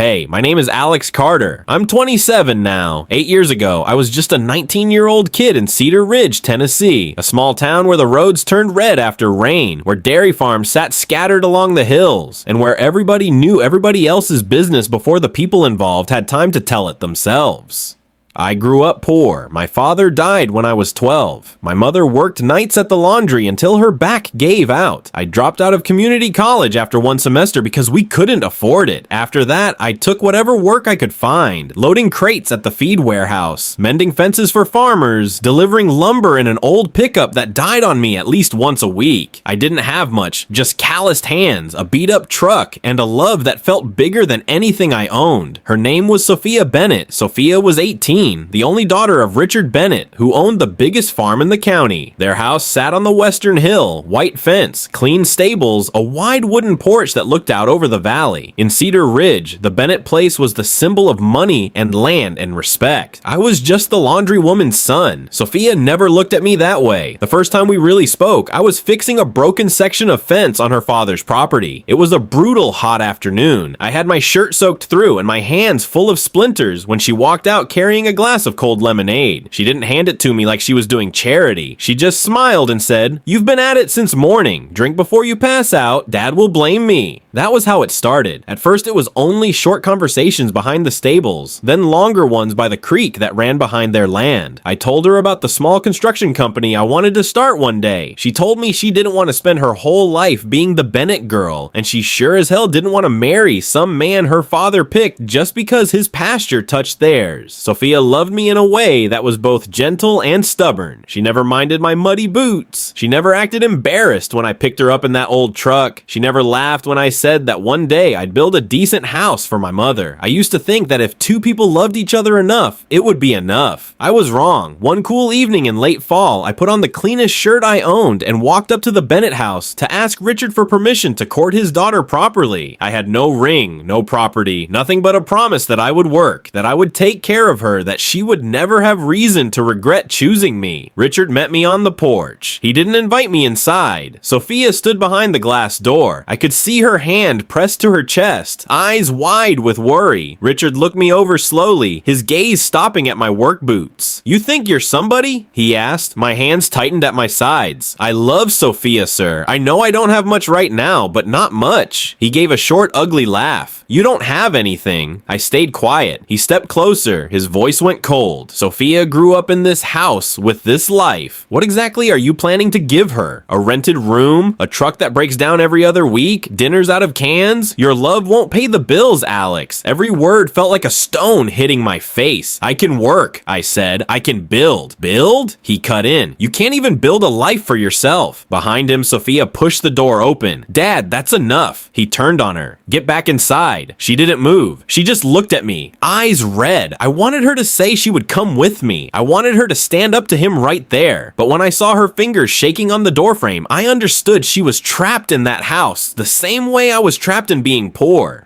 Hey, my name is Alex Carter. I'm 27 now. 8 years ago, I was just a 19-year-old kid in Cedar Ridge, Tennessee, a small town where the roads turned red after rain, where dairy farms sat scattered along the hills, and where everybody knew everybody else's business before the people involved had time to tell it themselves. I grew up poor. My father died when I was 12. My mother worked nights at the laundry until her back gave out. I dropped out of community college after one semester because we couldn't afford it. After that, I took whatever work I could find, loading crates at the feed warehouse, mending fences for farmers, delivering lumber in an old pickup that died on me at least once a week. I didn't have much, just calloused hands, a beat-up truck, and a love that felt bigger than anything I owned. Her name was Sophia Bennett. Sophia was 18. The only daughter of Richard Bennett, who owned the biggest farm in the county. Their house sat on the western hill, white fence, clean stables, a wide wooden porch that looked out over the valley. In Cedar Ridge, the Bennett place was the symbol of money and land and respect. I was just the laundry woman's son. Sophia never looked at me that way. The first time we really spoke, I was fixing a broken section of fence on her father's property. It was a brutal hot afternoon. I had my shirt soaked through and my hands full of splinters when she walked out carrying a glass of cold lemonade. She didn't hand it to me like she was doing charity. She just smiled and said, "You've been at it since morning. Drink before you pass out. Dad will blame me." That was how it started. At first, it was only short conversations behind the stables, then longer ones by the creek that ran behind their land. I told her about the small construction company I wanted to start one day. She told me she didn't want to spend her whole life being the Bennett girl, and she sure as hell didn't want to marry some man her father picked just because his pasture touched theirs. Sophia loved me in a way that was both gentle and stubborn. She never minded my muddy boots. She never acted embarrassed when I picked her up in that old truck. She never laughed when I said that one day I'd build a decent house for my mother. I used to think that if two people loved each other enough, it would be enough. I was wrong. One cool evening in late fall, I put on the cleanest shirt I owned and walked up to the Bennett house to ask Richard for permission to court his daughter properly. I had no ring, no property, nothing but a promise that I would work, that I would take care of her, that she would never have reason to regret choosing me. Richard met me on the porch. He didn't invite me inside. Sophia stood behind the glass door. I could see her hand pressed to her chest, eyes wide with worry. Richard looked me over slowly, his gaze stopping at my work boots. "You think you're somebody?" he asked. My hands tightened at my sides. "I love Sophia, sir. I know I don't have much right now, but not much." He gave a short, ugly laugh. "You don't have anything." I stayed quiet. He stepped closer. His voice went cold. "Sophia grew up in this house with this life. What exactly are you planning to give her? A rented room? A truck that breaks down every other week? Dinners out of cans? Your love won't pay the bills, Alex." Every word felt like a stone hitting my face. "I can work," I said. "I can build." "Build?" He cut in. "You can't even build a life for yourself." Behind him, Sophia pushed the door open. "Dad, that's enough." He turned on her. "Get back inside." She didn't move. She just looked at me, eyes red. I wanted her to say she would come with me. I wanted her to stand up to him right there. But when I saw her fingers shaking on the doorframe, I understood she was trapped in that house, the same way I was trapped in being poor.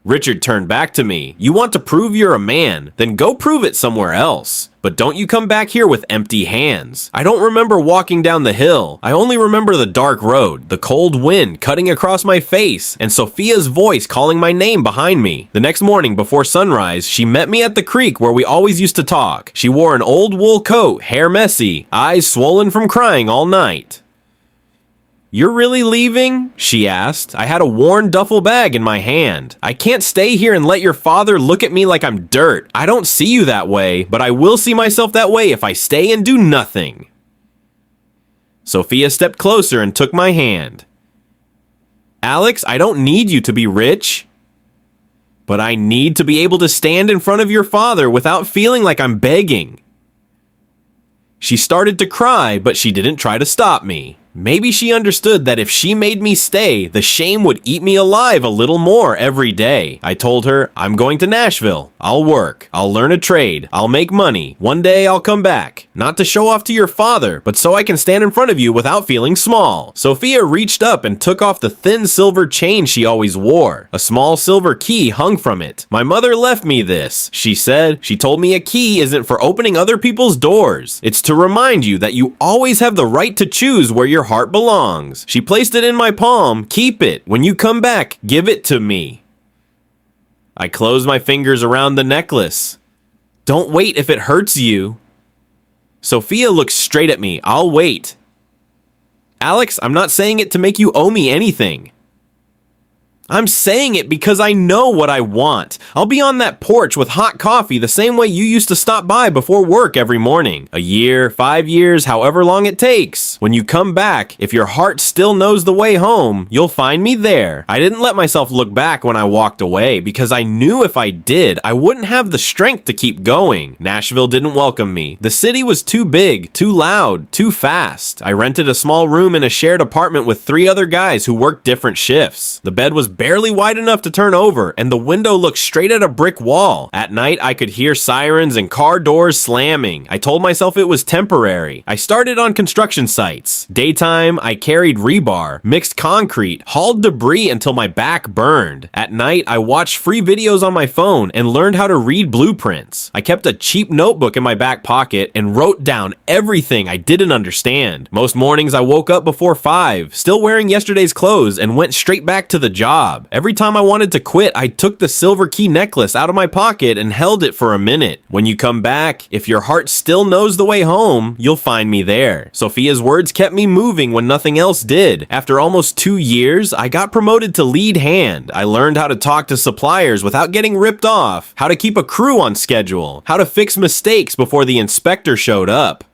Richard turned back to me. "You want to prove you're a man? Then go prove it somewhere else. But don't you come back here with empty hands." I don't remember walking down the hill. I only remember the dark road, the cold wind cutting across my face, and Sophia's voice calling my name behind me. The next morning before sunrise, she met me at the creek where we always used to talk. She wore an old wool coat, hair messy, eyes swollen from crying all night. "You're really leaving?" she asked. I had a worn duffel bag in my hand. "I can't stay here and let your father look at me like I'm dirt. I don't see you that way, but I will see myself that way if I stay and do nothing." Sophia stepped closer and took my hand. "Alex, I don't need you to be rich, but I need to be able to stand in front of your father without feeling like I'm begging." She started to cry, but she didn't try to stop me. Maybe she understood that if she made me stay, the shame would eat me alive a little more every day. I told her, "I'm going to Nashville. I'll work. I'll learn a trade. I'll make money. One day I'll come back. Not to show off to your father, but so I can stand in front of you without feeling small." Sophia reached up and took off the thin silver chain she always wore. A small silver key hung from it. "My mother left me this," she said. "She told me a key isn't for opening other people's doors. It's to remind you that you always have the right to choose where your heart belongs. She placed it in my palm. Keep it. When you come back, give it to me." I close my fingers around the necklace. Don't wait if it hurts you. Sophia looks straight at me. I'll wait. Alex, I'm not saying it to make you owe me anything. I'm saying it because I know what I want. I'll be on that porch with hot coffee the same way you used to stop by before work every morning. A year, 5 years, however long it takes. When you come back, if your heart still knows the way home, you'll find me there. I didn't let myself look back when I walked away because I knew if I did, I wouldn't have the strength to keep going. Nashville didn't welcome me. The city was too big, too loud, too fast. I rented a small room in a shared apartment with 3 other guys who worked different shifts. The bed was barely wide enough to turn over, and the window looked straight at a brick wall. At night, I could hear sirens and car doors slamming. I told myself it was temporary. I started on construction sites. Daytime, I carried rebar, mixed concrete, hauled debris until my back burned. At night, I watched free videos on my phone and learned how to read blueprints. I kept a cheap notebook in my back pocket and wrote down everything I didn't understand. Most mornings, I woke up before 5, still wearing yesterday's clothes, and went straight back to the job. Every time I wanted to quit, I took the silver key necklace out of my pocket and held it for a minute. When you come back, if your heart still knows the way home, you'll find me there. Sophia's words kept me moving when nothing else did. After almost 2 years, I got promoted to lead hand. I learned how to talk to suppliers without getting ripped off, how to keep a crew on schedule, how to fix mistakes before the inspector showed up.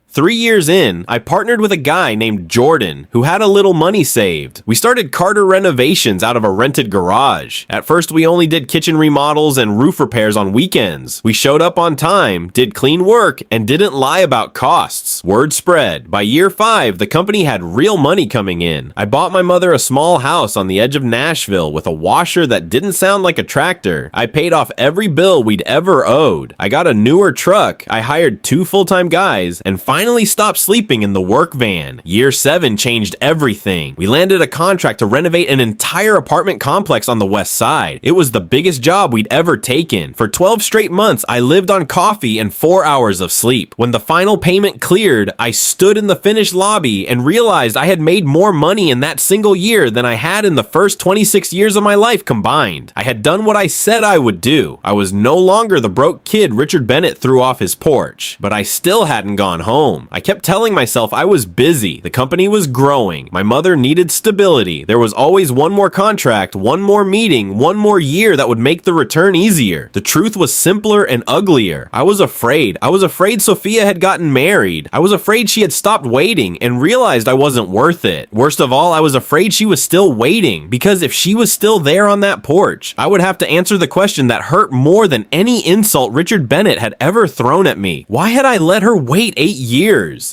3 years in, I partnered with a guy named Jordan who had a little money saved. We started Carter renovations out of a rented garage. At first, we only did kitchen remodels and roof repairs on weekends. We showed up on time, did clean work, and didn't lie about costs. Word spread. By year 5, the company had real money coming in. I bought my mother a small house on the edge of Nashville with a washer that didn't sound like a tractor. I paid off every bill we'd ever owed. I got a newer truck. I hired 2 full-time guys and finally stopped sleeping in the work van. Year 7 changed everything. We landed a contract to renovate an entire apartment complex on the west side. It was the biggest job we'd ever taken. For 12 straight months, I lived on coffee and 4 hours of sleep. When the final payment cleared, I stood in the finished lobby and realized I had made more money in that single year than I had in the first 26 years of my life combined. I had done what I said I would do. I was no longer the broke kid Richard Bennett threw off his porch, but I still hadn't gone home. I kept telling myself I was busy. The company was growing. My mother needed stability. There was always one more contract, one more meeting, one more year that would make the return easier. The truth was simpler and uglier. I was afraid. I was afraid Sophia had gotten married. I was afraid she had stopped waiting and realized I wasn't worth it. Worst of all, I was afraid she was still waiting, because if she was still there on that porch, I would have to answer the question that hurt more than any insult Richard Bennett had ever thrown at me. Why had I let her wait 8 years?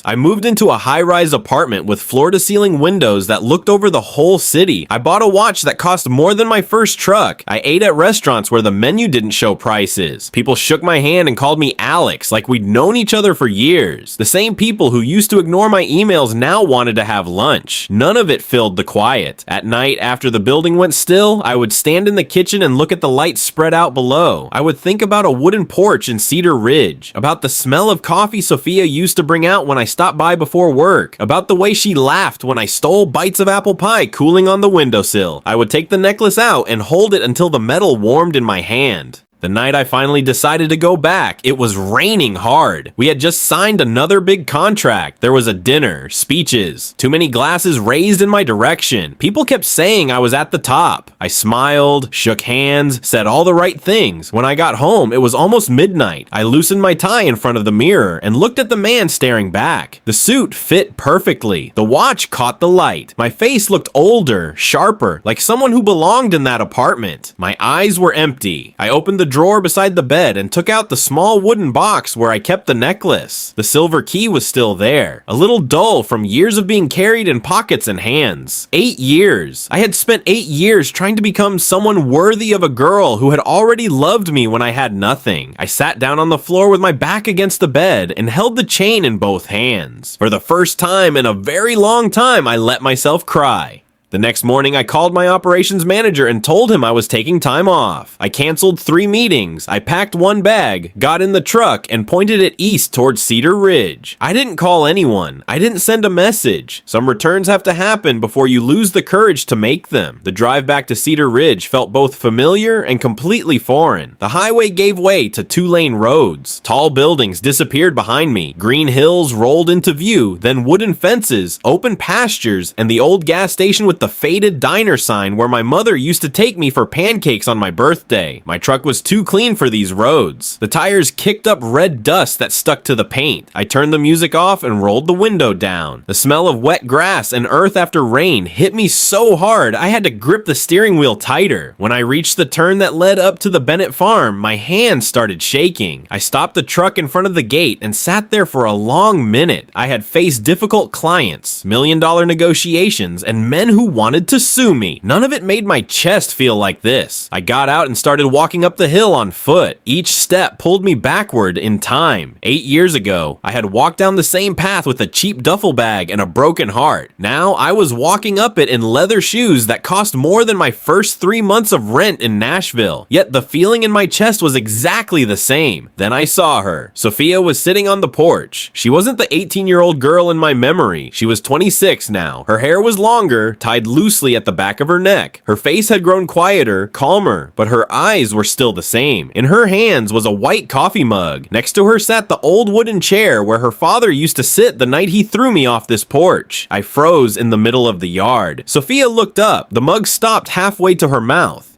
I moved into a high-rise apartment with floor-to-ceiling windows that looked over the whole city. I bought a watch that cost more than my first truck. I ate at restaurants where the menu didn't show prices. People shook my hand and called me Alex, like we'd known each other for years. The same people who used to ignore my emails now wanted to have lunch. None of it filled the quiet. At night, after the building went still, I would stand in the kitchen and look at the lights spread out below. I would think about a wooden porch in Cedar Ridge, about the smell of coffee Sophia used to bring out when I stopped by before work, about the way she laughed when I stole bites of apple pie cooling on the windowsill. I would take the necklace out and hold it until the metal warmed in my hand. The night I finally decided to go back, it was raining hard. We had just signed another big contract. There was a dinner, speeches, too many glasses raised in my direction. People kept saying I was at the top. I smiled, shook hands, said all the right things. When I got home, it was almost midnight. I loosened my tie in front of the mirror and looked at the man staring back. The suit fit perfectly. The watch caught the light. My face looked older, sharper, like someone who belonged in that apartment. My eyes were empty. I opened the drawer beside the bed and took out the small wooden box where I kept the necklace. The silver key was still there, a little dull from years of being carried in pockets and hands. 8 years. I had spent 8 years trying to become someone worthy of a girl who had already loved me when I had nothing. I sat down on the floor with my back against the bed and held the chain in both hands. For the first time in a very long time, I let myself cry. The next morning, I called my operations manager and told him I was taking time off. I canceled 3 meetings, I packed 1 bag, got in the truck, and pointed it east towards Cedar Ridge. I didn't call anyone. I didn't send a message. Some returns have to happen before you lose the courage to make them. The drive back to Cedar Ridge felt both familiar and completely foreign. The highway gave way to 2-lane roads. Tall buildings disappeared behind me. Green hills rolled into view, then wooden fences, open pastures, and the old gas station with the faded diner sign where my mother used to take me for pancakes on my birthday. My truck was too clean for these roads. The tires kicked up red dust that stuck to the paint. I turned the music off and rolled the window down. The smell of wet grass and earth after rain hit me so hard I had to grip the steering wheel tighter. When I reached the turn that led up to the Bennett farm, my hands started shaking. I stopped the truck in front of the gate and sat there for a long minute. I had faced difficult clients, million-dollar negotiations, and men who wanted to sue me. None of it made my chest feel like this. I got out and started walking up the hill on foot. Each step pulled me backward in time. 8 years ago, I had walked down the same path with a cheap duffel bag and a broken heart. Now I was walking up it in leather shoes that cost more than my first 3 months of rent in Nashville. Yet the feeling in my chest was exactly the same. Then I saw her. Sophia was sitting on the porch. She wasn't the 18-year-old girl in my memory. She was 26 now. Her hair was longer, tied loosely at the back of her neck. Her face had grown quieter, calmer, but her eyes were still the same. In her hands was a white coffee mug. Next to her sat the old wooden chair where her father used to sit the night he threw me off this porch. I froze in the middle of the yard. Sophia looked up. The mug stopped halfway to her mouth.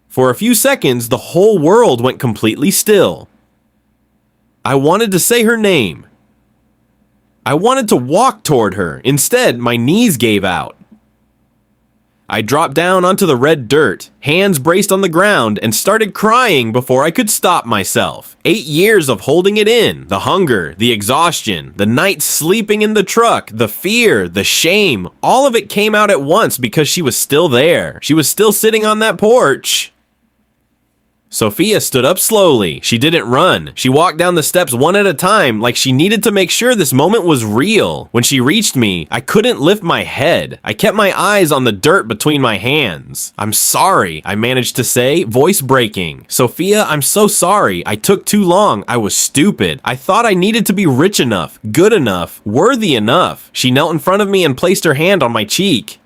For a few seconds, the whole world went completely still. I wanted to say her name. I wanted to walk toward her. Instead, my knees gave out. I dropped down onto the red dirt, hands braced on the ground, and started crying before I could stop myself. 8 years of holding it in, the hunger, the exhaustion, the nights sleeping in the truck, the fear, the shame, all of it came out at once because she was still there. She was still sitting on that porch. Sophia stood up slowly. She didn't run. She walked down the steps one at a time like she needed to make sure this moment was real. When she reached me, I couldn't lift my head. I kept my eyes on the dirt between my hands. "I'm sorry," I managed to say, voice breaking. "Sophia, I'm so sorry. I took too long. I was stupid. I thought I needed to be rich enough, good enough, worthy enough." She knelt in front of me and placed her hand on my cheek.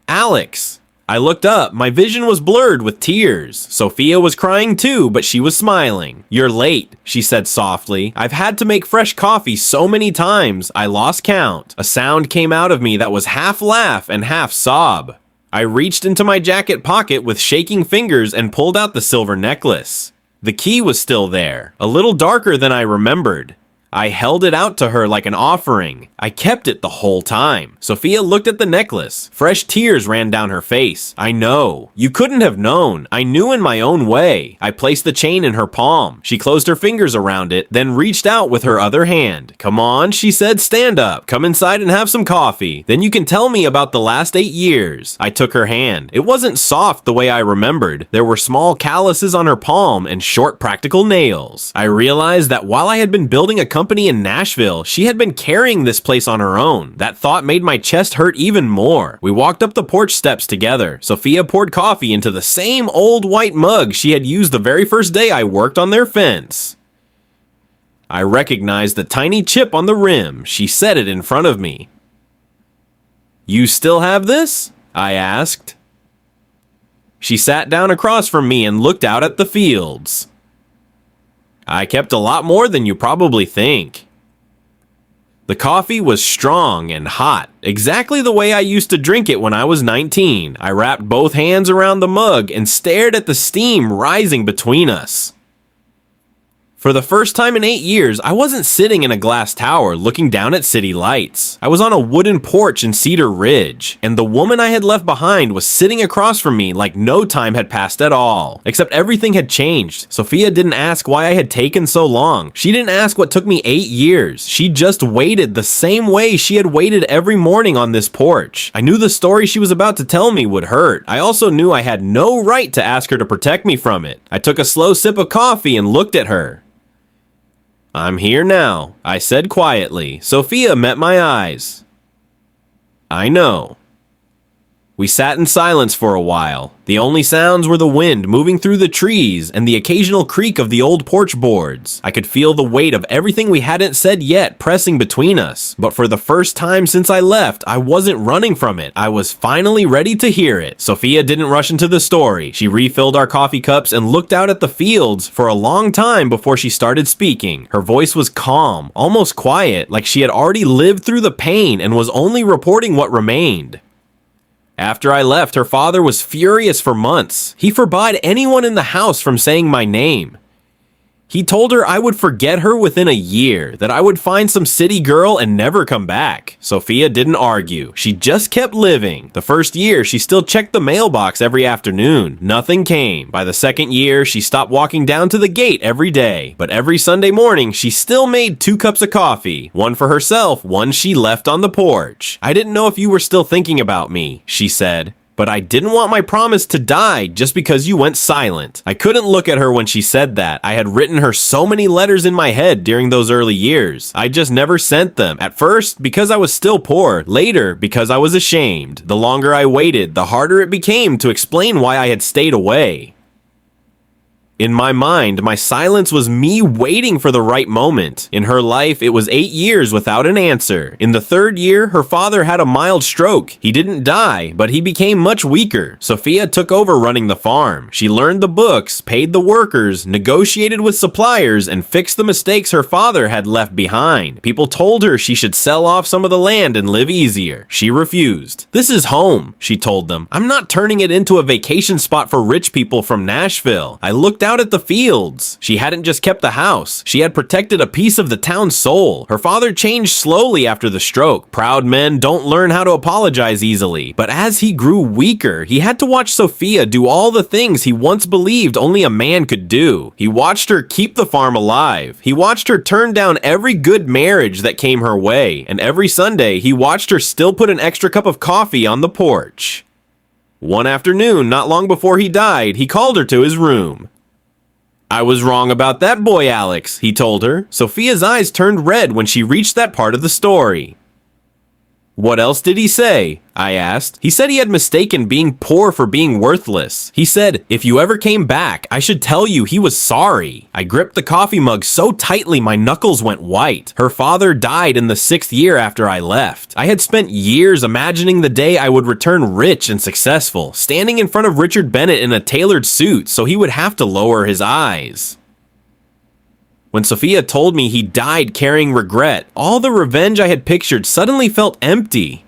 "Alex." I looked up. My vision was blurred with tears. Sophia was crying too, but she was smiling. "You're late," she said softly. "I've had to make fresh coffee so many times, I lost count." A sound came out of me that was half laugh and half sob. I reached into my jacket pocket with shaking fingers and pulled out the silver necklace. The key was still there, a little darker than I remembered. I held it out to her like an offering. I kept it the whole time. Sophia looked at the necklace. Fresh tears ran down her face. "I know. You couldn't have known. I knew in my own way." I placed the chain in her palm. She closed her fingers around it, then reached out with her other hand. "Come on," she said, "stand up. Come inside and have some coffee. Then you can tell me about the last 8 years. I took her hand. It wasn't soft the way I remembered. There were small calluses on her palm and short practical nails. I realized that while I had been building a company in Nashville, she had been carrying this place on her own. That thought made my chest hurt even more. We walked up the porch steps together. Sophia poured coffee into the same old white mug she had used the very first day I worked on their fence. I recognized the tiny chip on the rim. She set it in front of me. "You still have this?" I asked. She sat down across from me and looked out at the fields. "I kept a lot more than you probably think." The coffee was strong and hot, exactly the way I used to drink it when I was 19. I wrapped both hands around the mug and stared at the steam rising between us. For the first time in 8 years, I wasn't sitting in a glass tower looking down at city lights. I was on a wooden porch in Cedar Ridge, and the woman I had left behind was sitting across from me like no time had passed at all. Except everything had changed. Sophia didn't ask why I had taken so long. She didn't ask what took me 8 years. She just waited the same way she had waited every morning on this porch. I knew the story she was about to tell me would hurt. I also knew I had no right to ask her to protect me from it. I took a slow sip of coffee and looked at her. "I'm here now," I said quietly. Sophia met my eyes. "I know." We sat in silence for a while. The only sounds were the wind moving through the trees and the occasional creak of the old porch boards. I could feel the weight of everything we hadn't said yet pressing between us. But for the first time since I left, I wasn't running from it. I was finally ready to hear it. Sophia didn't rush into the story. She refilled our coffee cups and looked out at the fields for a long time before she started speaking. Her voice was calm, almost quiet, like she had already lived through the pain and was only reporting what remained. After I left, her father was furious for months. He forbade anyone in the house from saying my name. He told her I would forget her within a year, that I would find some city girl and never come back. Sophia didn't argue. She just kept living. The first year, she still checked the mailbox every afternoon. Nothing came. By the second year, she stopped walking down to the gate every day. But every Sunday morning, she still made 2 cups of coffee. One for herself, one she left on the porch. I didn't know if you were still thinking about me, she said. But I didn't want my promise to die just because you went silent. I couldn't look at her when she said that. I had written her so many letters in my head during those early years. I just never sent them. At first, because I was still poor. Later, because I was ashamed. The longer I waited, the harder it became to explain why I had stayed away. In my mind, my silence was me waiting for the right moment. In her life, it was 8 years without an answer. In the 3rd year, her father had a mild stroke. He didn't die, but he became much weaker. Sophia took over running the farm. She learned the books, paid the workers, negotiated with suppliers, and fixed the mistakes her father had left behind. People told her she should sell off some of the land and live easier. She refused. "This is home," she told them. "I'm not turning it into a vacation spot for rich people from Nashville." I looked out at the fields. She hadn't just kept the house. She had protected a piece of the town's soul. Her father changed slowly after the stroke. Proud men don't learn how to apologize easily. But as he grew weaker, he had to watch Sophia do all the things he once believed only a man could do. He watched her keep the farm alive. He watched her turn down every good marriage that came her way. And every Sunday, he watched her still put an extra cup of coffee on the porch. One afternoon, not long before he died, he called her to his room. "I was wrong about that boy, Alex," he told her. Sophia's eyes turned red when she reached that part of the story. "What else did he say?" I asked. "He said he had mistaken being poor for being worthless. He said, if you ever came back, I should tell you he was sorry." I gripped the coffee mug so tightly my knuckles went white. Her father died in the 6th year after I left. I had spent years imagining the day I would return rich and successful, standing in front of Richard Bennett in a tailored suit so he would have to lower his eyes. When Sophia told me he died carrying regret, all the revenge I had pictured suddenly felt empty.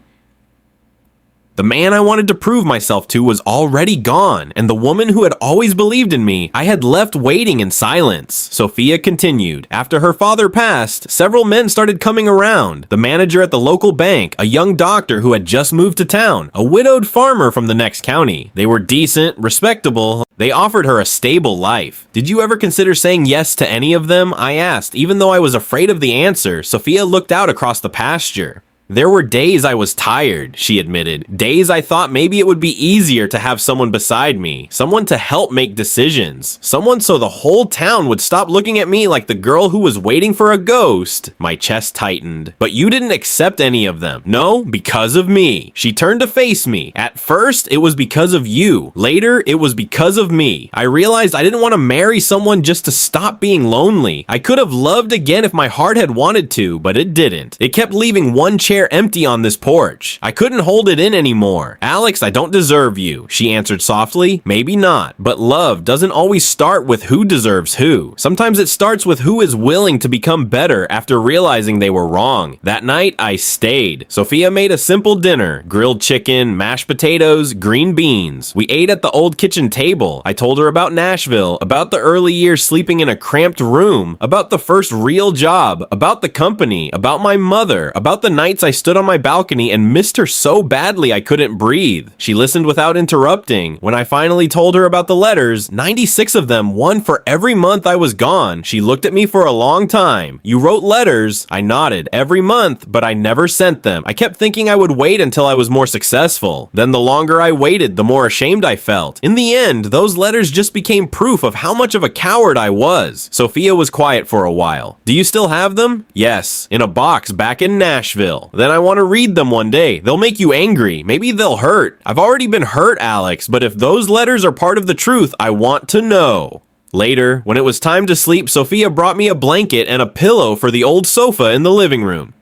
The man I wanted to prove myself to was already gone, and the woman who had always believed in me, I had left waiting in silence. Sophia continued. After her father passed, several men started coming around. The manager at the local bank, a young doctor who had just moved to town, a widowed farmer from the next county. They were decent, respectable. They offered her a stable life. "Did you ever consider saying yes to any of them?" I asked. Even though I was afraid of the answer, Sophia looked out across the pasture. "There were days I was tired," she admitted. "Days I thought maybe it would be easier to have someone beside me, someone to help make decisions, someone so the whole town would stop looking at me like the girl who was waiting for a ghost." My chest tightened. "But you didn't accept any of them." "No, because of me." She turned to face me. "At first, it was because of you. Later, it was because of me. I realized I didn't want to marry someone just to stop being lonely. I could have loved again if my heart had wanted to, but it didn't. It kept leaving one chair empty on this porch. I couldn't hold it in anymore. Alex, I don't deserve you," she answered softly. "Maybe not, but love doesn't always start with who deserves who. Sometimes it starts with who is willing to become better after realizing they were wrong." That night, I stayed. Sophia made a simple dinner: grilled chicken, mashed potatoes, green beans. We ate at the old kitchen table. I told her about Nashville, about the early years sleeping in a cramped room, about the first real job, about the company, about my mother, about the nights I stood on my balcony and missed her so badly I couldn't breathe. She listened without interrupting. When I finally told her about the letters, 96 of them, one for every month I was gone, she looked at me for a long time. "You wrote letters?" I nodded. "Every month, but I never sent them. I kept thinking I would wait until I was more successful. Then the longer I waited, the more ashamed I felt. In the end, those letters just became proof of how much of a coward I was." Sophia was quiet for a while. "Do you still have them?" "Yes, in a box back in Nashville." Then I want to read them one day. They'll make you angry. Maybe they'll hurt. I've already been hurt, Alex, but if those letters are part of the truth, I want to know. Later, when it was time to sleep, Sophia brought me a blanket and a pillow for the old sofa in the living room.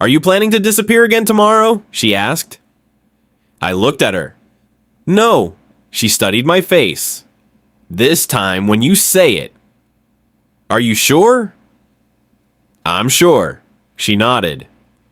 "Are you planning to disappear again tomorrow?" she asked. I looked at her. "No." She studied my face. "This time when you say it." "Are you sure?" "I'm sure." She nodded.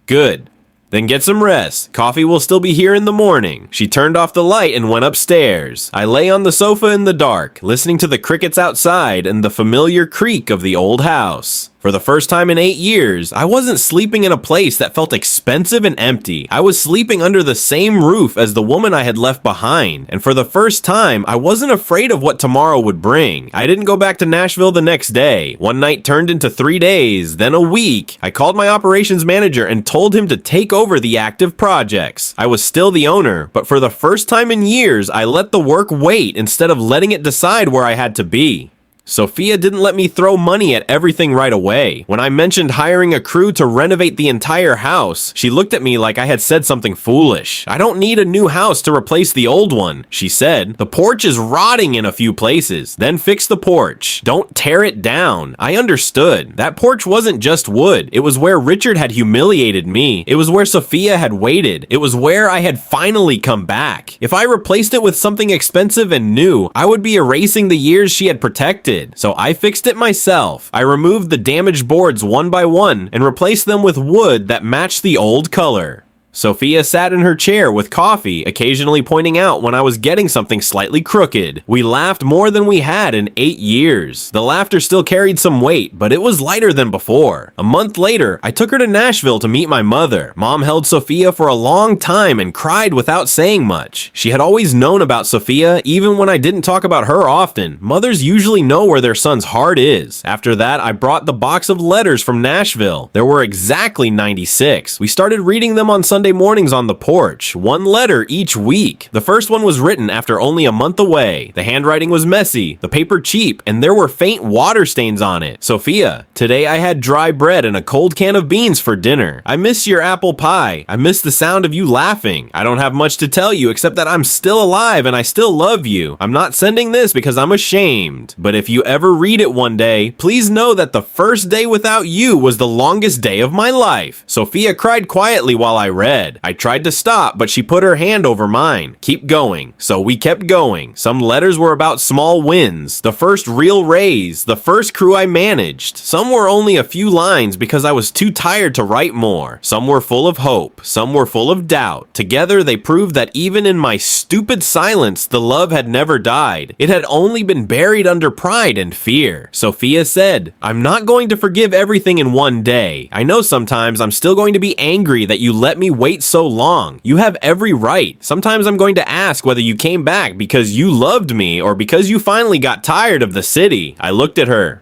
"Good. Then get some rest. Coffee will still be here in the morning." She turned off the light and went upstairs. I lay on the sofa in the dark, listening to the crickets outside and the familiar creak of the old house. For the first time in 8 years, I wasn't sleeping in a place that felt expensive and empty. I was sleeping under the same roof as the woman I had left behind. And for the first time, I wasn't afraid of what tomorrow would bring. I didn't go back to Nashville the next day. One night turned into 3 days, then a week. I called my operations manager and told him to take over the active projects. I was still the owner, but for the first time in years, I let the work wait instead of letting it decide where I had to be. Sophia didn't let me throw money at everything right away. When I mentioned hiring a crew to renovate the entire house, she looked at me like I had said something foolish. "I don't need a new house to replace the old one," she said. "The porch is rotting in a few places. Then fix the porch. Don't tear it down." I understood. That porch wasn't just wood. It was where Richard had humiliated me. It was where Sophia had waited. It was where I had finally come back. If I replaced it with something expensive and new, I would be erasing the years she had protected. So I fixed it myself. I removed the damaged boards one by one and replaced them with wood that matched the old color. Sophia sat in her chair with coffee, occasionally pointing out when I was getting something slightly crooked. We laughed more than we had in 8 years. The laughter still carried some weight, but it was lighter than before. A month later, I took her to Nashville to meet my mother. Mom held Sophia for a long time and cried without saying much. She had always known about Sophia, even when I didn't talk about her often. Mothers usually know where their son's heart is. After that, I brought the box of letters from Nashville. There were exactly 96. We started reading them on Sunday mornings on the porch, one letter each week. The first one was written after only a month away. The handwriting was messy, the paper cheap, and there were faint water stains on it. "Sophia, today I had dry bread and a cold can of beans for dinner. I miss your apple pie. I miss the sound of you laughing. I don't have much to tell you except that I'm still alive and I still love you. I'm not sending this because I'm ashamed. But if you ever read it one day, please know that the first day without you was the longest day of my life." Sophia cried quietly while I read. I tried to stop, but she put her hand over mine. "Keep going." So we kept going. Some letters were about small wins, the first real raise, the first crew I managed. Some were only a few lines because I was too tired to write more. Some were full of hope. Some were full of doubt. Together, they proved that even in my stupid silence, the love had never died. It had only been buried under pride and fear. Sophia said, "I'm not going to forgive everything in one day. I know sometimes I'm still going to be angry that you let me wait so long. You have every right. Sometimes I'm going to ask whether you came back because you loved me or because you finally got tired of the city." I looked at her.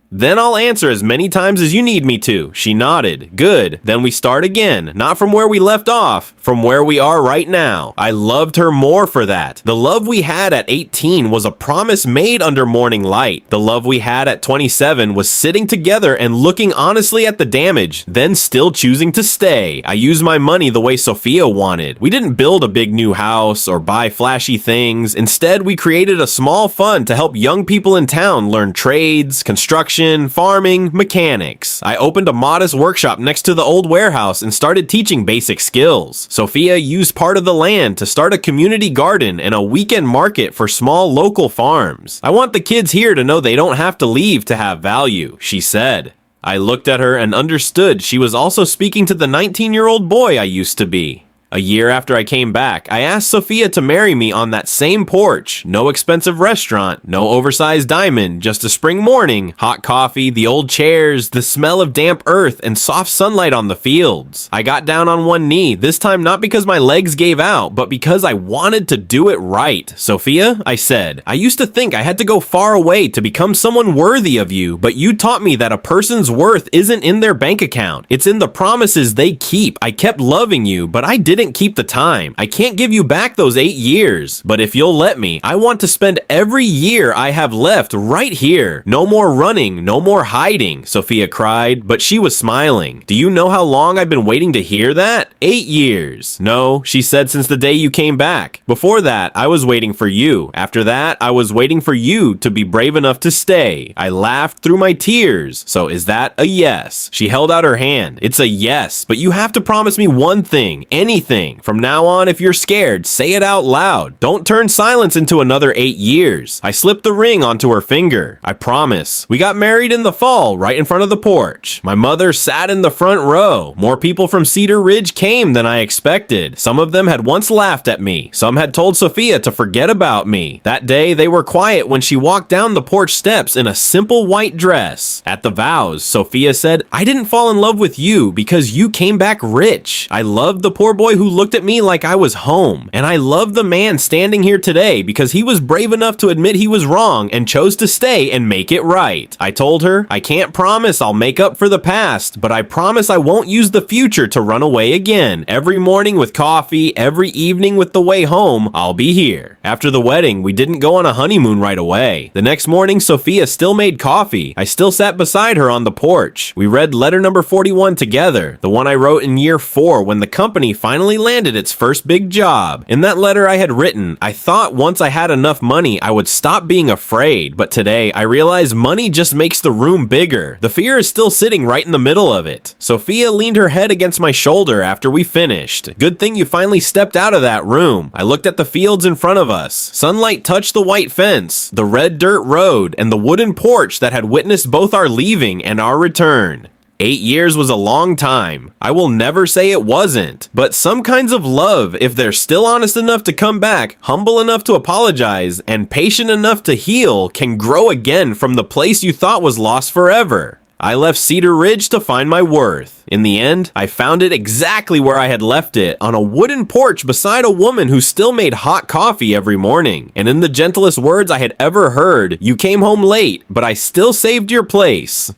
"Then I'll answer as many times as you need me to." She nodded. "Good. Then we start again. Not from where we left off, from where we are right now." I loved her more for that. The love we had at 18 was a promise made under morning light. The love we had at 27 was sitting together and looking honestly at the damage, then still choosing to stay. I used my money the way Sophia wanted. We didn't build a big new house or buy flashy things. Instead, we created a small fund to help young people in town learn trades, construction, farming, mechanics. I opened a modest workshop next to the old warehouse and started teaching basic skills. Sophia used part of the land to start a community garden and a weekend market for small local farms. "I want the kids here to know they don't have to leave to have value," she said. I looked at her and understood she was also speaking to the 19-year-old boy I used to be. A year after I came back, I asked Sophia to marry me on that same porch. No expensive restaurant, no oversized diamond, just a spring morning, hot coffee, the old chairs, the smell of damp earth, and soft sunlight on the fields. I got down on one knee, this time not because my legs gave out, but because I wanted to do it right. "Sophia," I said, "I used to think I had to go far away to become someone worthy of you, but you taught me that a person's worth isn't in their bank account. It's in the promises they keep. I kept loving you, but I didn't didn't keep the time. I can't give you back those 8 years. But if you'll let me, I want to spend every year I have left right here. No more running, no more hiding, Sophia cried, but she was smiling. Do you know how long I've been waiting to hear that? 8 years. No, she said, since the day you came back. Before that, I was waiting for you. After that, I was waiting for you to be brave enough to stay. I laughed through my tears. So is that a yes? She held out her hand. It's a yes, but you have to promise me one thing, anything. From now on, if you're scared, say it out loud. Don't turn silence into another 8 years. I slipped the ring onto her finger. I promise. We got married in the fall, right in front of the porch. My mother sat in the front row. More people from Cedar Ridge came than I expected. Some of them had once laughed at me. Some had told Sophia to forget about me. That day, they were quiet when she walked down the porch steps in a simple white dress. At the vows, Sophia said, I didn't fall in love with you because you came back rich. I loved the poor boy who looked at me like I was home. And I love the man standing here today because he was brave enough to admit he was wrong and chose to stay and make it right. I told her, I can't promise I'll make up for the past, but I promise I won't use the future to run away again. Every morning with coffee, every evening with the way home, I'll be here. After the wedding, we didn't go on a honeymoon right away. The next morning, Sophia still made coffee. I still sat beside her on the porch. We read letter number 41 together, the one I wrote in year 4 when the company finally landed its first big job. In that letter I had written, I thought once I had enough money, I would stop being afraid, but today I realize money just makes the room bigger. The fear is still sitting right in the middle of it. Sophia leaned her head against my shoulder after we finished. Good thing you finally stepped out of that room. I looked at the fields in front of us. Sunlight touched the white fence, the red dirt road, and the wooden porch that had witnessed both our leaving and our return. 8 years was a long time. I will never say it wasn't. But some kinds of love, if they're still honest enough to come back, humble enough to apologize, and patient enough to heal, can grow again from the place you thought was lost forever. I left Cedar Ridge to find my worth. In the end, I found it exactly where I had left it, on a wooden porch beside a woman who still made hot coffee every morning. And in the gentlest words I had ever heard, you came home late, but I still saved your place.